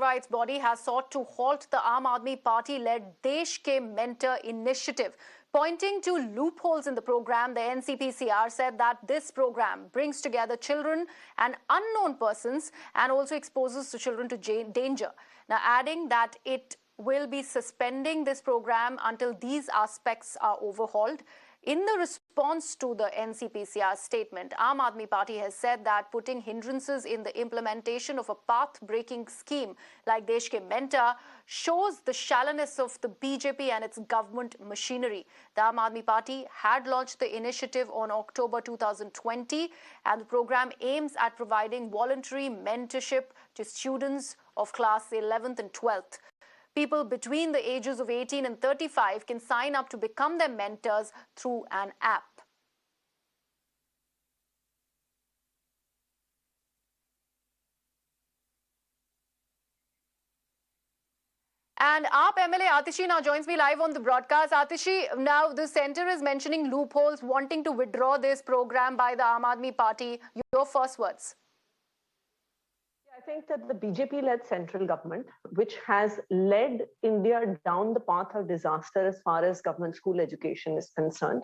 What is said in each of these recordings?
rights body has sought to halt the Aadmi Party-led Desh Ke Mentor initiative. Pointing to loopholes in the program, the NCPCR said that this program brings together children and unknown persons and also exposes the children to danger. Now, adding that it will be suspending this program until these aspects are overhauled. In the response to the NCPCR statement, Aadmi Party has said that putting hindrances in the implementation of a path-breaking scheme like Desh Ke Mentor shows the shallowness of the BJP and its government machinery. The Aadmi Party had launched the initiative on October 2020, and the program aims at providing voluntary mentorship to students of class 11th and 12th. People between the ages of 18 and 35 can sign up to become their mentors through an app. And AAP MLA Atishi now joins me live on the broadcast. Atishi, now the centre is mentioning loopholes, wanting to withdraw this program by the Aadmi Party. Your first words. I think that the BJP-led central government, which has led India down the path of disaster as far as government school education is concerned,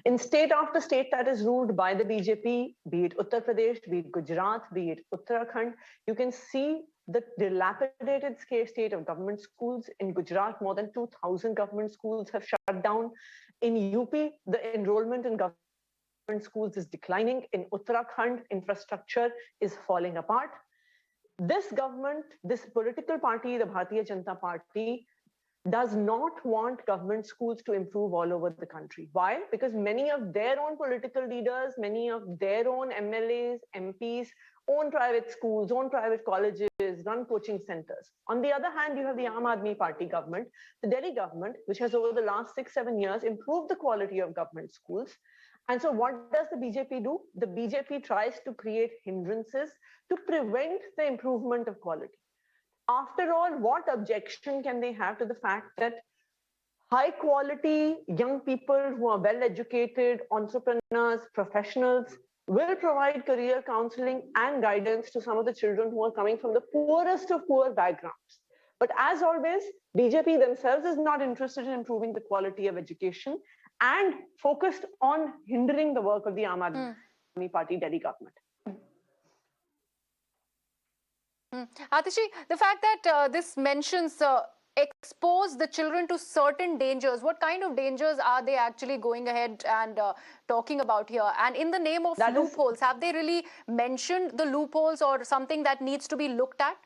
in state after state that is ruled by the BJP, be it Uttar Pradesh, be it Gujarat, be it Uttarakhand, you can see the dilapidated state of government schools. In Gujarat, more than 2,000 government schools have shut down. In UP, the enrollment in government schools is declining. In Uttarakhand, infrastructure is falling apart. This government, this political party, the Bharatiya Janata Party, does not want government schools to improve all over the country. Why? Because many of their own political leaders, many of their own MLAs, MPs, own private schools, own private colleges, run coaching centers. On the other hand, you have the Aadmi Party government, the Delhi government, which has over the last 6-7 years improved the quality of government schools. And so what does the BJP do? The BJP tries to create hindrances to prevent the improvement of quality. After all, what objection can they have to the fact that high quality young people who are well educated, entrepreneurs, professionals will provide career counseling and guidance to some of the children who are coming from the poorest of poor backgrounds. But as always, BJP themselves is not interested in improving the quality of education and focused on hindering the work of the Aadmi Party Delhi government. Atishi, the fact that this mentions expose the children to certain dangers, what kind of dangers are they actually going ahead and talking about here? And in the name of loopholes, have they really mentioned the loopholes or something that needs to be looked at?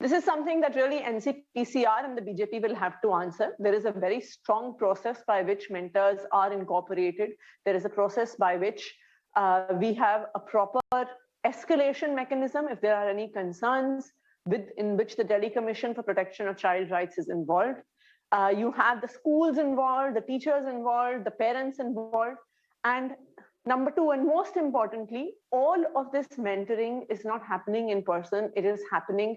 This is something that really NCPCR and the BJP will have to answer. There is a very strong process by which mentors are incorporated. There is a process by which we have a proper escalation mechanism if there are any concerns in which the Delhi Commission for Protection of Child Rights is involved. You have the schools involved, the teachers involved, the parents involved. And number two, and most importantly, all of this mentoring is not happening in person. It is happening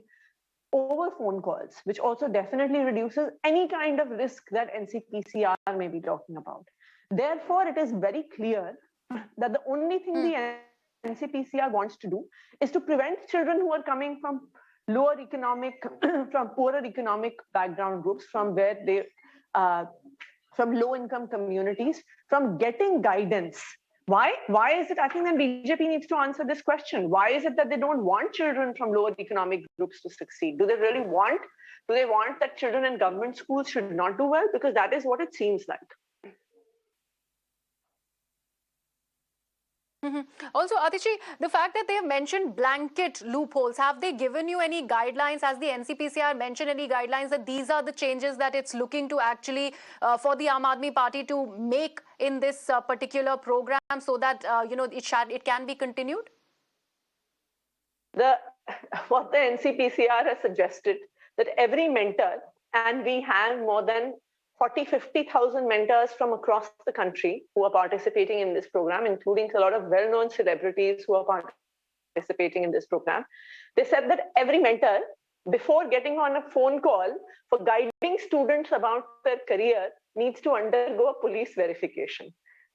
over phone calls, which also definitely reduces any kind of risk that NCPCR may be talking about. Therefore, it is very clear that the only thing the NCPCR wants to do is to prevent children who are coming from lower economic, from poorer economic background groups, from where they, from low-income communities, from getting guidance. Why? Why is it? I think then BJP needs to answer this question. Why is it that they don't want children from lower economic groups to succeed? Do they really want? Do they want that children in government schools should not do well? Because that is what it seems like. Also, Atishi, the fact that they have mentioned blanket loopholes, have they given you any guidelines? Has the NCPCR mentioned any guidelines that these are the changes that it's looking to actually for the Aadmi Party to make in this particular program so that it can be continued? What the NCPCR has suggested that every mentor, and we have more than 40,000-50,000 mentors from across the country who are participating in this program, including a lot of well-known celebrities who are participating in this program. They said that every mentor, before getting on a phone call for guiding students about their career, needs to undergo a police verification.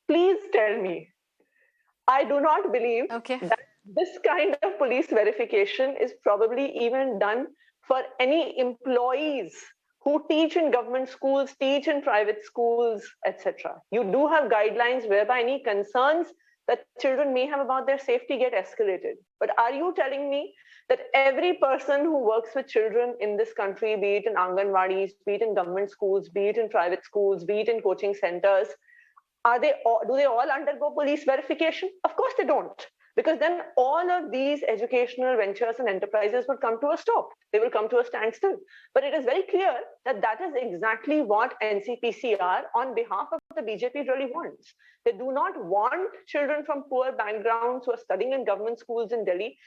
Please tell me, I do not believe that this kind of police verification is probably even done for any employees who teach in government schools, teach in private schools, etc. You do have guidelines whereby any concerns that children may have about their safety get escalated. But are you telling me that every person who works with children in this country, be it in Anganwadis, be it in government schools, be it in private schools, be it in coaching centers, do they all undergo police verification? Of course they don't. Because then all of these educational ventures and enterprises would come to a stop. They will come to a standstill. But it is very clear that that is exactly what NCPCR on behalf of the BJP really wants. They do not want children from poor backgrounds who are studying in government schools in Delhi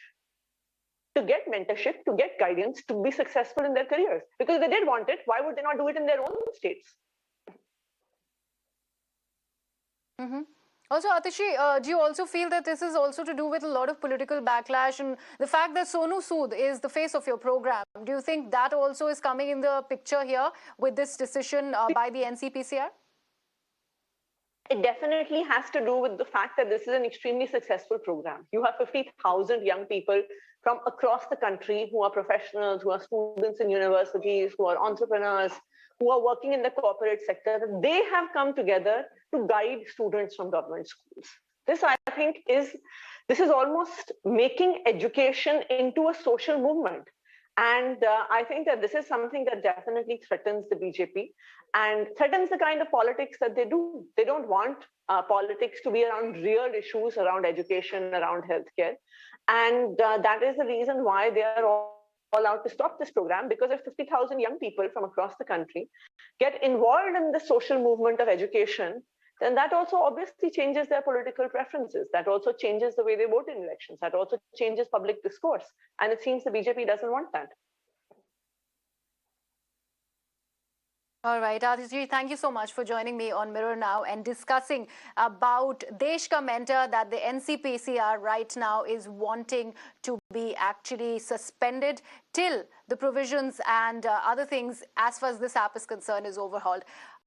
to get mentorship, to get guidance, to be successful in their careers. Because if they did want it, why would they not do it in their own states? Mm-hmm. Also, Atishi, do you also feel that this is also to do with a lot of political backlash and the fact that Sonu Sood is the face of your program? Do you think that also is coming in the picture here with this decision by the NCPCR? It definitely has to do with the fact that this is an extremely successful program. You have 50,000 young people from across the country who are professionals, who are students in universities, who are entrepreneurs, who are working in the corporate sector. They have come together to guide students from government schools. This, I think, is almost making education into a social movement. And I think that this is something that definitely threatens the BJP and threatens the kind of politics that they do. They don't want politics to be around real issues around education, around healthcare. And that is the reason why they are all out to stop this program, because if 50,000 young people from across the country get involved in the social movement of education, then that also obviously changes their political preferences. That also changes the way they vote in elections. That also changes public discourse. And it seems the BJP doesn't want that. All right, Atishi, thank you so much for joining me on Mirror Now and discussing about Desh Ka Mentor that the NCPCR right now is wanting to be actually suspended till the provisions and other things as far as this app is concerned is overhauled.